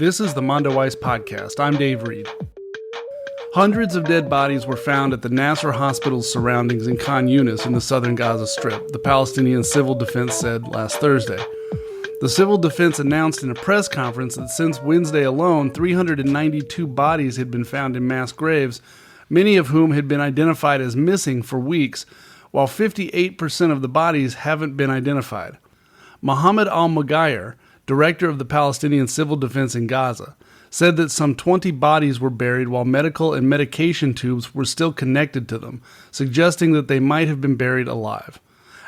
This is the Mondo Weiss Podcast. I'm Dave Reed. Hundreds of dead bodies were found at the Nasser Hospital's surroundings in Khan Younis in the southern Gaza Strip, the Palestinian Civil Defense said last Thursday. The Civil Defense announced in a press conference that since Wednesday alone, 392 bodies had been found in mass graves, many of whom had been identified as missing for weeks, while 58% of the bodies haven't been identified. Muhammad al-Mughayyir, director of the Palestinian Civil Defense in Gaza, said that some 20 bodies were buried while medical and medication tubes were still connected to them, suggesting that they might have been buried alive.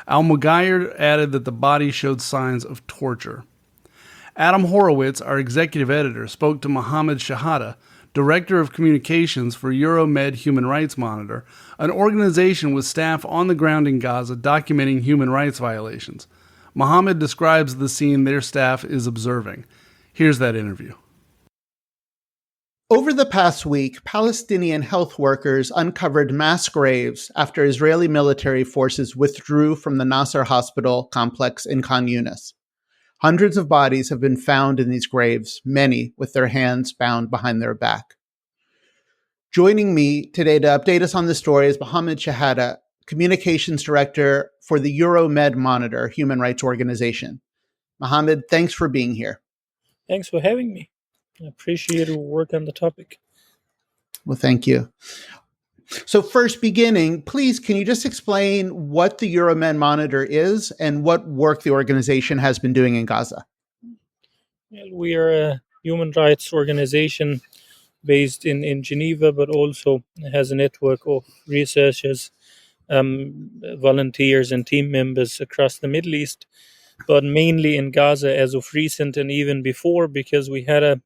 Al-Mughayyir added that the bodies showed signs of torture. Adam Horowitz, our executive editor, spoke to Muhammad Shehada, director of communications for Euromed Human Rights Monitor, an organization with staff on the ground in Gaza documenting human rights violations. Muhammad describes the scene their staff is observing. Here's that interview. Over the past week, Palestinian health workers uncovered mass graves after Israeli military forces withdrew from the Nasser Hospital complex in Khan Younis. Hundreds of bodies have been found in these graves, many with their hands bound behind their back. Joining me today to update us on the story is Muhammad Shehada, Communications Director for the Euromed Monitor human rights organization. Muhammad, thanks for being here. Thanks for having me. I appreciate your work on the topic. Well, thank you. So first beginning, please, can you just explain what the Euromed Monitor is and what work the organization has been doing in Gaza? Well, we are a human rights organization based in Geneva, but also has a network of researchers, volunteers and team members across the Middle East, but mainly in Gaza as of recent and even before, because we had a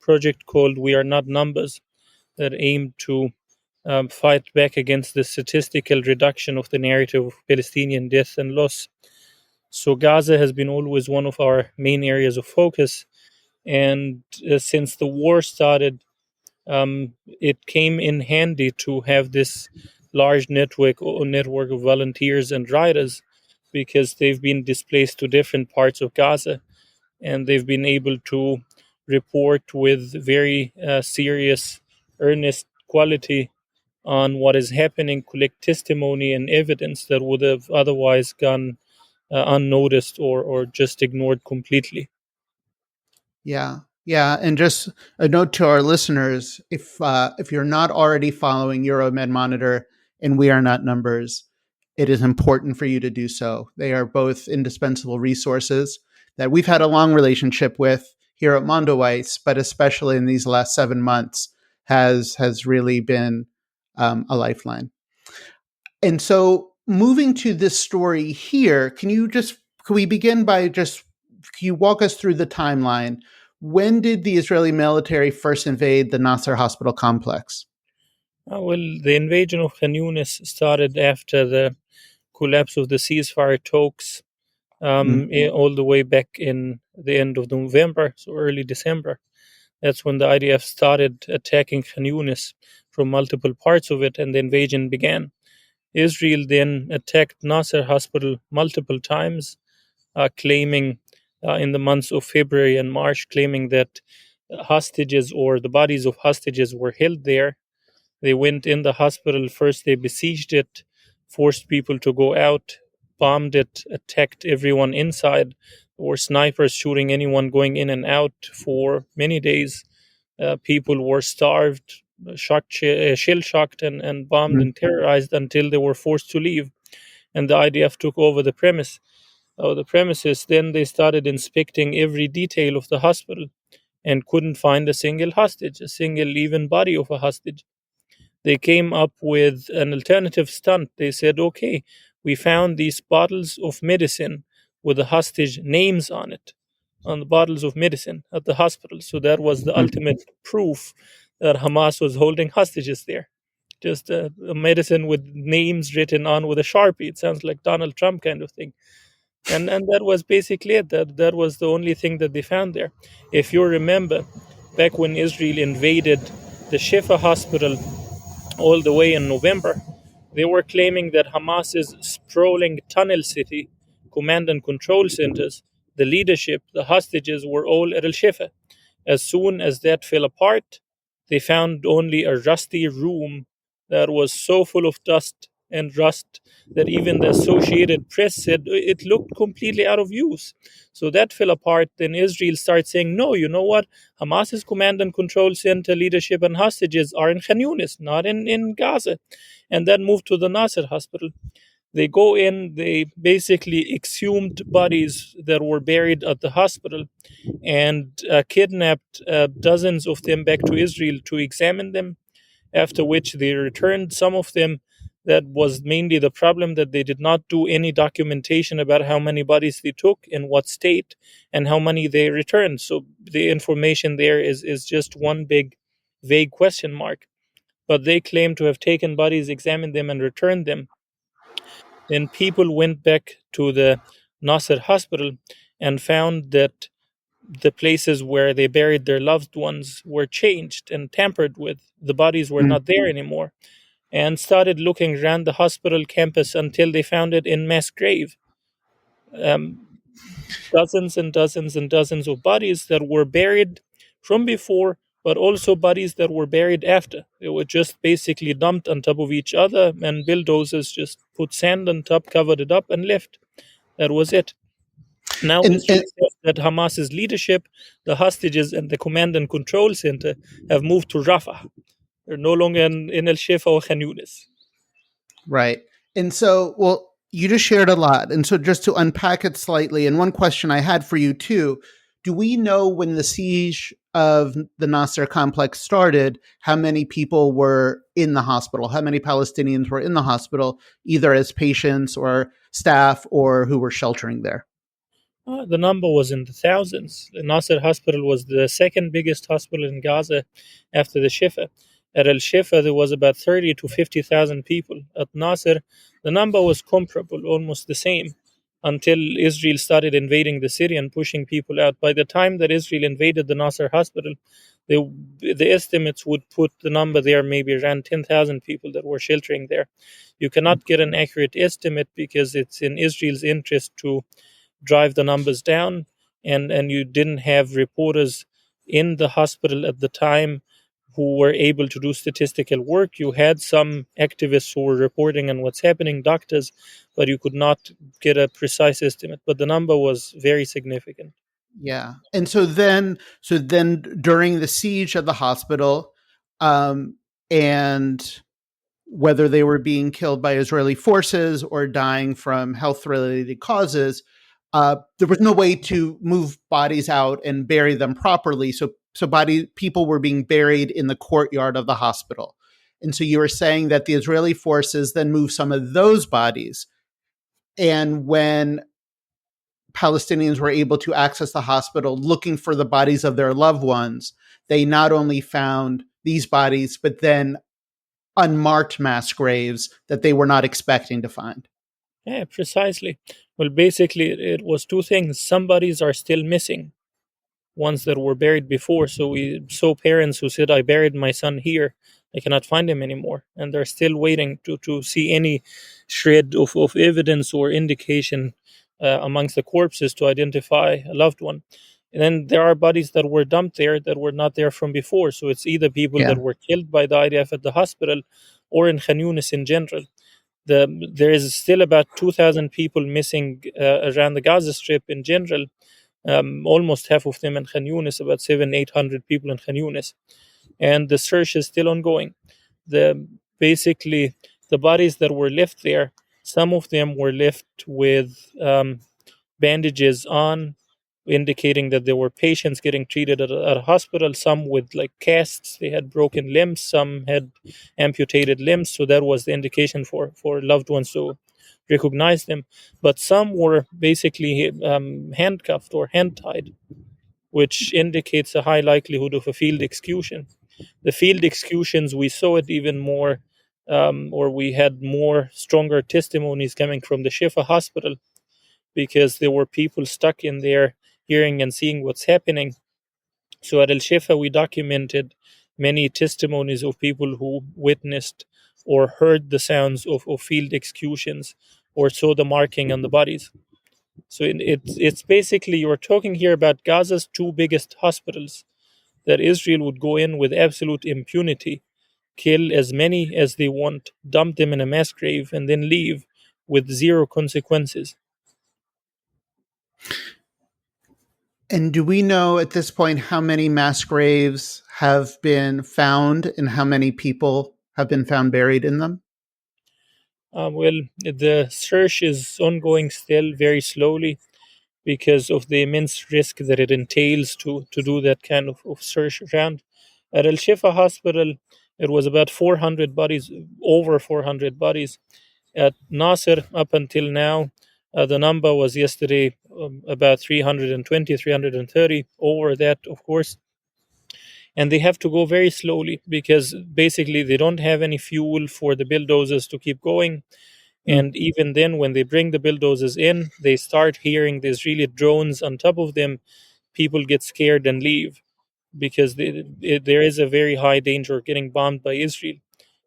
project called We Are Not Numbers that aimed to fight back against the statistical reduction of the narrative of Palestinian death and loss. So Gaza has been always one of our main areas of focus, and since the war started, it came in handy to have this large network of volunteers and writers, because they've been displaced to different parts of Gaza, and they've been able to report with very serious, earnest quality on what is happening, collect testimony and evidence that would have otherwise gone unnoticed or just ignored completely. Yeah. And just a note to our listeners, if you're not already following Euromed Monitor and We Are Not Numbers, it is important for you to do so. They are both indispensable resources that we've had a long relationship with here at Mondo Weiss, but especially in these last 7 months has really been a lifeline. And so moving to this story here, can we begin by can you walk us through the timeline? When did the Israeli military first invade the Nasser Hospital complex? Well, the invasion of Khan Younis started after the collapse of the ceasefire talks all the way back in the end of November, so early December. That's when the IDF started attacking Khan Younis from multiple parts of it, and the invasion began. Israel then attacked Nasser Hospital multiple times, claiming in the months of February and March, claiming that hostages or the bodies of hostages were held there. They went in the hospital. First, they besieged it, forced people to go out, bombed it, attacked everyone inside. There were snipers shooting anyone going in and out for many days. People were starved, shell-shocked, and bombed and terrorized until they were forced to leave. And the IDF took over the premises. Then they started inspecting every detail of the hospital and couldn't find a single hostage, a single even body of a hostage. They came up with an alternative stunt. They said, okay, we found these bottles of medicine with the hostage names on it, on the bottles of medicine at the hospital. So that was the ultimate proof that Hamas was holding hostages there. Just a medicine with names written on with a Sharpie. It sounds like Donald Trump kind of thing. And that was basically it. That was the only thing that they found there. If you remember, back when Israel invaded the Shifa hospital all the way in November, they were claiming that Hamas's sprawling tunnel city, command and control centers, the leadership, the hostages were all at al-Shifa. As soon as that fell apart, they found only a rusty room that was so full of dust and rust that even the Associated Press said it looked completely out of use. So that fell apart. Then Israel started saying, no, you know what? Hamas's command and control center, leadership, and hostages are in Khan Younis, not in Gaza. And then moved to the Nasser Hospital. They go in, they basically exhumed bodies that were buried at the hospital and kidnapped dozens of them back to Israel to examine them, after which they returned some of them. That was mainly the problem, that they did not do any documentation about how many bodies they took, in what state, and how many they returned. So the information there is just one big vague question mark. But they claim to have taken bodies, examined them, and returned them. Then people went back to the Nasser hospital and found that the places where they buried their loved ones were changed and tampered with. The bodies were Mm. not there anymore, and started looking around the hospital campus until they found it in mass grave. Um, Dozens and dozens and dozens of bodies that were buried from before, but also bodies that were buried after. They were just basically dumped on top of each other, and bulldozers just put sand on top, covered it up, and left. That was it. Now Israel And says that Hamas's leadership, the hostages, and the command and control center have moved to Rafah. They're no longer in El Shifa or Khan Younis. right. And so, well, you just shared a lot. And so, just to unpack it slightly, and one question I had for you too, do we know when the siege of the Nasser complex started, how many people were in the hospital? How many Palestinians were in the hospital, either as patients or staff or who were sheltering there? The number was in the thousands. The Nasser Hospital was the second biggest hospital in Gaza after the Shifa. At Al Shifa, there was about 30 to 50,000 people. At Nasser, the number was comparable, almost the same, until Israel started invading the city and pushing people out. By the time that Israel invaded the Nasser Hospital, the estimates would put the number there maybe around 10,000 people that were sheltering there. You cannot get an accurate estimate because it's in Israel's interest to drive the numbers down, and you didn't have reporters in the hospital at the time who were able to do statistical work. You had some activists who were reporting on what's happening, doctors, but you could not get a precise estimate. But the number was very significant. Yeah. And so then during the siege of the hospital, um, and whether they were being killed by Israeli forces or dying from health related causes, there was no way to move bodies out and bury them properly. So people were being buried in the courtyard of the hospital. And so you were saying that the Israeli forces then moved some of those bodies. And when Palestinians were able to access the hospital looking for the bodies of their loved ones, they not only found these bodies, but then unmarked mass graves that they were not expecting to find. Yeah, precisely. Well, basically, it was two things. Some bodies are still missing, ones that were buried before. So we saw parents who said, I buried my son here. I cannot find him anymore. And they're still waiting to see any shred of evidence or indication amongst the corpses to identify a loved one. And then there are bodies that were dumped there that were not there from before. So it's either people Yeah. that were killed by the IDF at the hospital or in Khan Younis in general. There is still about 2,000 people missing around the Gaza Strip in general, almost half of them in Khan Younis, about 800 people in Khan Younis, and the search is still ongoing. Basically the bodies that were left there, some of them were left with bandages on, indicating that there were patients getting treated at a hospital. Some with like casts, they had broken limbs. Some had amputated limbs, so that was the indication for loved ones to recognize them. But some were basically handcuffed or hand tied, which indicates a high likelihood of a field execution. The field executions, we saw it even more, or we had more stronger testimonies coming from the Shifa hospital, because there were people stuck in there hearing and seeing what's happening. So at Al Shifa, we documented many testimonies of people who witnessed or heard the sounds of field executions or saw the marking on the bodies. So it's basically, you're talking here about Gaza's two biggest hospitals. that Israel would go in with absolute impunity, kill as many as they want, dump them in a mass grave, and then leave with zero consequences. And do we know at this point how many mass graves have been found and how many people have been found buried in them? Well, the search is ongoing still very slowly because of the immense risk that it entails to do that kind of search around. At Al Shifa Hospital, it was about 400 bodies, over 400 bodies. At Nasser, up until now, the number was yesterday about 320, 330, over that, of course. And they have to go very slowly because basically they don't have any fuel for the bulldozers to keep going. Mm. And even then, when they bring the bulldozers in, they start hearing the Israeli drones on top of them. People get scared and leave because there is a very high danger of getting bombed by Israel.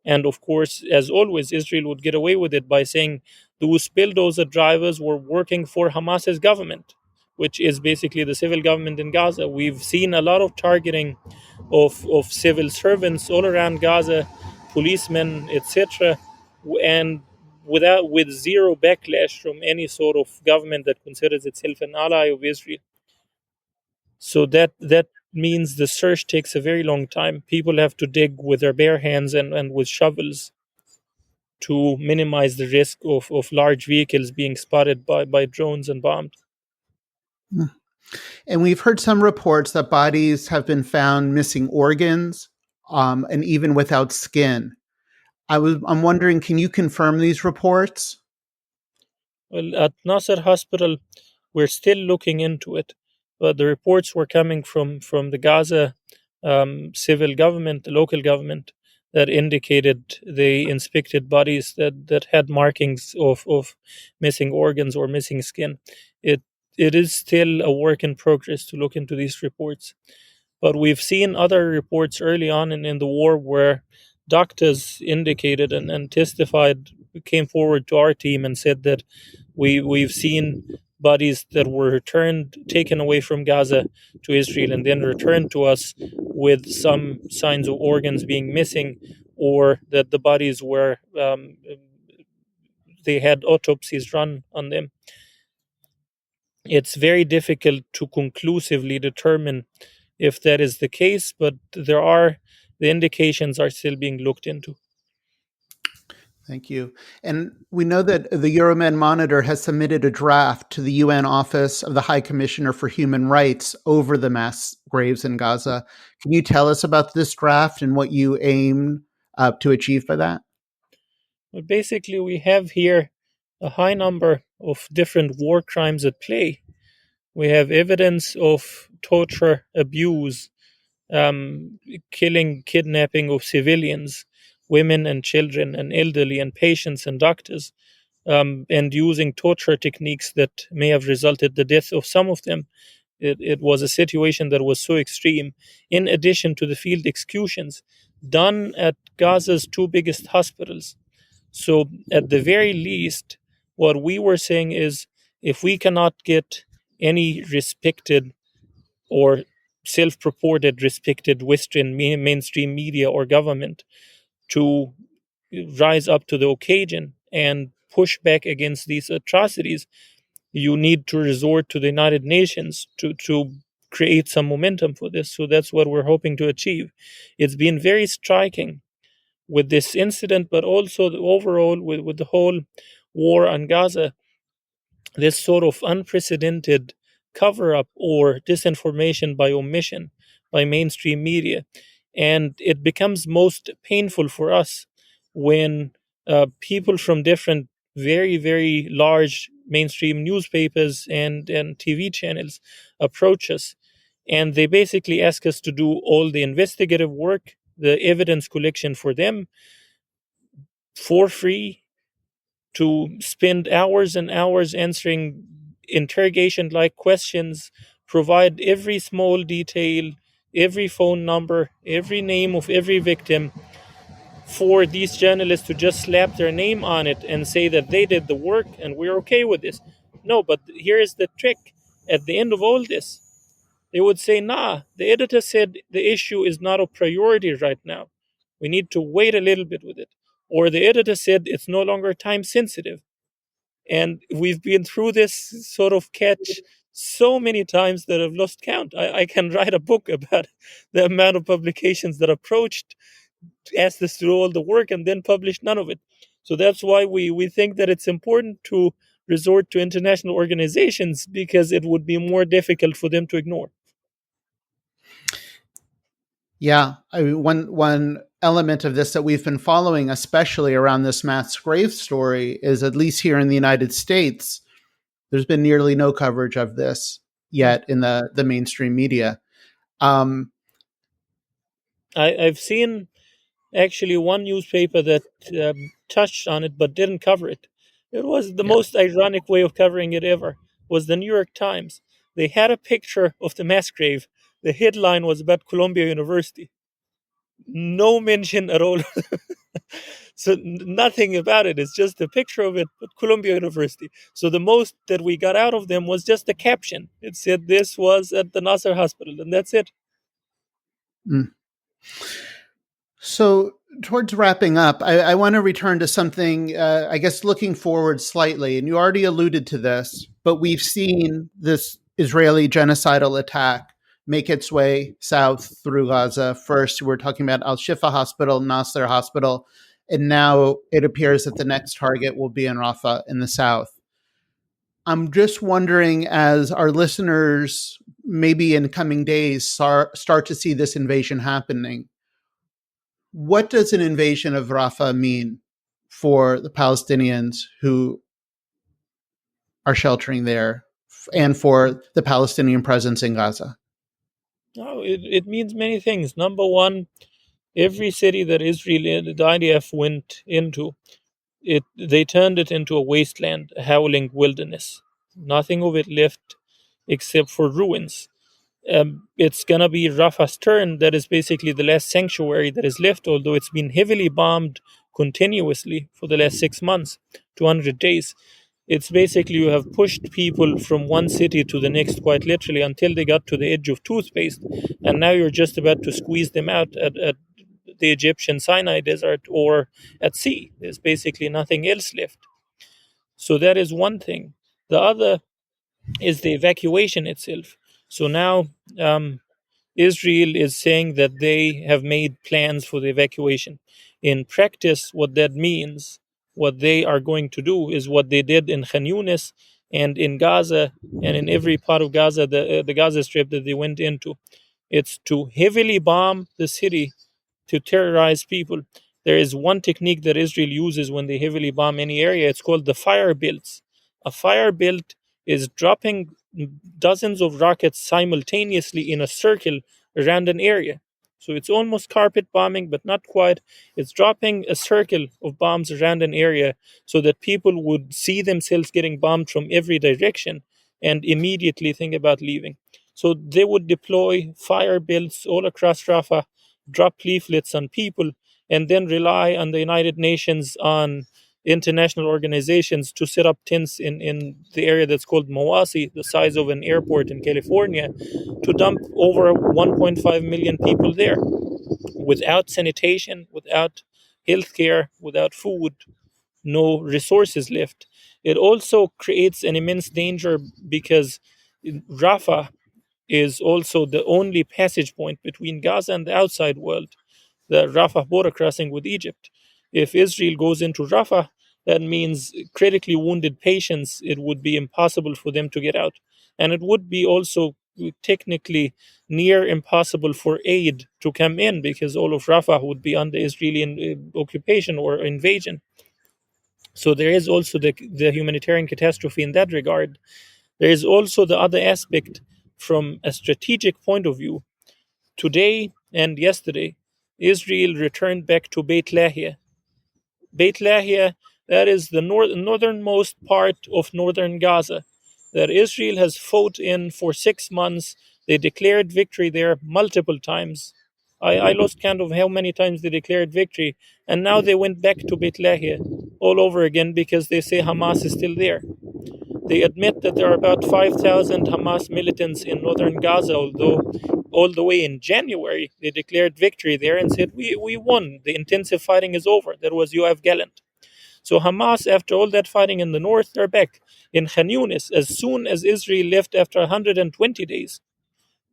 And of course, as always, Israel would get away with it by saying those bulldozer drivers were working for Hamas's government, which is basically the civil government in Gaza. We've seen a lot of targeting of civil servants all around Gaza, policemen, etc., and with zero backlash from any sort of government that considers itself an ally of Israel. So that means the search takes a very long time. People have to dig with their bare hands and with shovels to minimize the risk of large vehicles being spotted by drones and bombed. Mm. And we've heard some reports that bodies have been found missing organs and even without skin. I'm wondering, can you confirm these reports? Well, at Nasser Hospital, we're still looking into it, but the reports were coming from the Gaza civil government, the local government, that indicated they inspected bodies that had markings of missing organs or missing skin. It it is still a work in progress to look into these reports. But we've seen other reports early on in the war where doctors indicated and testified, came forward to our team and said that we've seen bodies that were returned, taken away from Gaza to Israel, and then returned to us with some signs of organs being missing, or that the bodies were they had autopsies run on them. It's very difficult to conclusively determine if that is the case, but the indications are still being looked into. Thank you. And we know that the Euromed Monitor has submitted a draft to the UN Office of the High Commissioner for Human Rights over the mass graves in Gaza. Can you tell us about this draft and what you aim to achieve by that? But basically, we have here a high number of different war crimes at play. We have evidence of torture, abuse, killing, kidnapping of civilians, women and children, and elderly, and patients and doctors, and using torture techniques that may have resulted the death of some of them. It was a situation that was so extreme. In addition to the field executions done at Gaza's two biggest hospitals. So, at the very least, what we were saying is if we cannot get any respected or self purported respected Western mainstream media or government to rise up to the occasion and push back against these atrocities, you need to resort to the United Nations to create some momentum for this. So that's what we're hoping to achieve. It's been very striking with this incident, but also overall with the whole war on Gaza, this sort of unprecedented cover up or disinformation by omission by mainstream media. And it becomes most painful for us when people from different, very, very large mainstream newspapers and TV channels approach us. And they basically ask us to do all the investigative work, the evidence collection for them for free, to spend hours and hours answering interrogation like questions, provide every small detail, every phone number, every name of every victim, for these journalists to just slap their name on it and say that they did the work and we're okay with this. No, but here is the trick. At the end of all this, They would say, nah, the editor said the issue is not a priority right now. We need to wait a little bit with it. Or the editor said it's no longer time sensitive. And we've been through this sort of catch so many times that I've lost count. I can write a book about the amount of publications that approached, asked us to do all the work, and then published none of it. So that's why we think that it's important to resort to international organizations, because it would be more difficult for them to ignore. Yeah, I mean, one element of this that we've been following, especially around this mass grave story, is at least here in the United States, there's been nearly no coverage of this yet in the mainstream media. I've seen actually one newspaper that touched on it but didn't cover it. It was the most ironic way of covering it ever. Was the New York Times. They had a picture of the mass grave. The headline was about Columbia University. No mention at all. So nothing about it. It's just a picture of it, but Columbia University. So the most that we got out of them was just a caption. It said this was at the Nasser Hospital, and that's it. Mm. So, towards wrapping up, I want to return to something, I guess, looking forward slightly. And you already alluded to this, but we've seen this Israeli genocidal attack make its way south through Gaza. First, we're talking about Al-Shifa Hospital, Nasser Hospital, and now it appears that the next target will be in Rafah in the south. I'm just wondering, as our listeners, maybe in coming days, start to see this invasion happening, what does an invasion of Rafah mean for the Palestinians who are sheltering there and for the Palestinian presence in Gaza? No, it means many things. Number one, every city that Israel, the IDF went into, they turned it into a wasteland, a howling wilderness. Nothing of it left except for ruins. It's gonna be Rafah's turn. That is basically the last sanctuary that is left, although it's been heavily bombed continuously for the last 6 months, 200 days. It's basically you have pushed people from one city to the next, quite literally, until they got to the edge of toothpaste, and now you're just about to squeeze them out at the Egyptian Sinai Desert or at sea. There's basically nothing else left. So that is one thing. The other is the evacuation itself. So now Israel is saying that they have made plans for the evacuation. In practice, what that means, what they are going to do, is what they did in Khan Younis and in Gaza and in every part of Gaza, the Gaza Strip that they went into. It's to heavily bomb the city to terrorize people. There is one technique that Israel uses when they heavily bomb any area. It's called the fire belts. A fire belt is dropping dozens of rockets simultaneously in a circle around an area. So it's almost carpet bombing, but not quite. It's dropping a circle of bombs around an area so that people would see themselves getting bombed from every direction and immediately think about leaving. So they would deploy fire belts all across Rafah, drop leaflets on people, and then rely on the United Nations, on international organizations to set up tents in the area that's called Mawasi, the size of an airport in California, to dump over 1.5 million people there without sanitation, without healthcare, without food, no resources left. It also creates an immense danger because Rafah is also the only passage point between Gaza and the outside world, the Rafah border crossing with Egypt. If Israel goes into Rafah, that means critically wounded patients, it would be impossible for them to get out. And it would be also technically near impossible for aid to come in because all of Rafah would be under Israeli occupation or invasion. So there is also the humanitarian catastrophe in that regard. There is also the other aspect from a strategic point of view. Today and yesterday, Israel returned back to Beit Lahia. Beit Lahia, that is the northernmost part of northern Gaza, that Israel has fought in for 6 months. They declared victory there multiple times. I lost count of how many times they declared victory, and now they went back to Beit Lahia all over again because they say Hamas is still there. They admit that there are about 5,000 Hamas militants in northern Gaza, although all the way in January they declared victory there and said, we won, the intensive fighting is over. That was Yoav Gallant. So Hamas, after all that fighting in the north, they're back. In Khan Younis, as soon as Israel left after 120 days,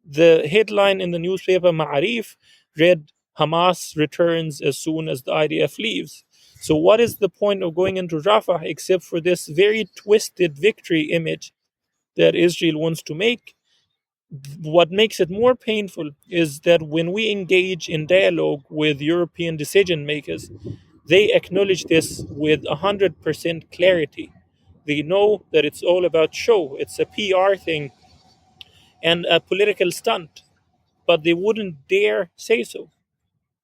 the headline in the newspaper Ma'arif read, Hamas returns as soon as the IDF leaves. So what is the point of going into Rafah except for this very twisted victory image that Israel wants to make? What makes it more painful is that when we engage in dialogue with European decision makers, they acknowledge this with 100% clarity. They know that it's all about show, it's a PR thing and a political stunt, but they wouldn't dare say so.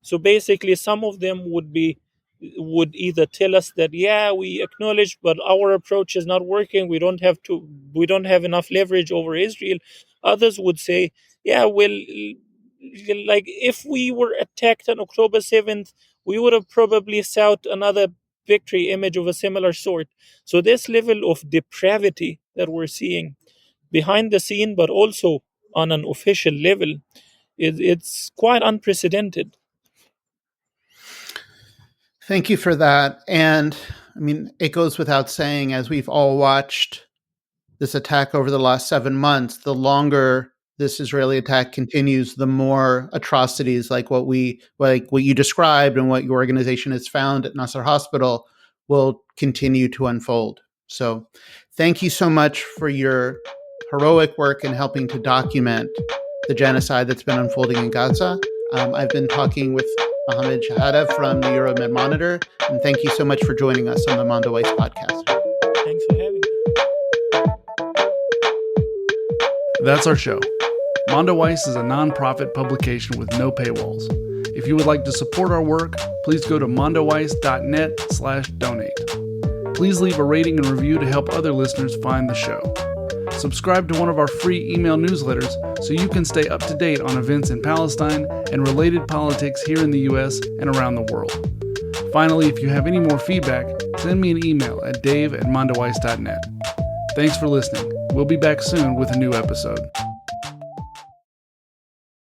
So basically, some of them would either tell us that we acknowledge, but our approach is not working. We don't have enough leverage over Israel. Others would say, like if we were attacked on October 7th, we would have probably sought another victory image of a similar sort. So this level of depravity that we're seeing behind the scene, but also on an official level, it's quite unprecedented. Thank you for that. And I mean, it goes without saying, as we've all watched this attack over the last 7 months, the longer this Israeli attack continues, the more atrocities like what you described and what your organization has found at Nasser Hospital will continue to unfold. So thank you so much for your heroic work in helping to document the genocide that's been unfolding in Gaza. I've been talking with Muhammad Shehada from the Euromed Monitor, and thank you so much for joining us on the Mondo Weiss podcast. Thanks for having me. That's our show. Mondo Weiss is a nonprofit publication with no paywalls. If you would like to support our work, please go to mondoweiss.net/donate. Please leave a rating and review to help other listeners find the show. Subscribe to one of our free email newsletters so you can stay up to date on events in Palestine and related politics here in the U.S. and around the world. Finally, if you have any more feedback, send me an email at dave@mondoweiss.net. Thanks for listening. We'll be back soon with a new episode.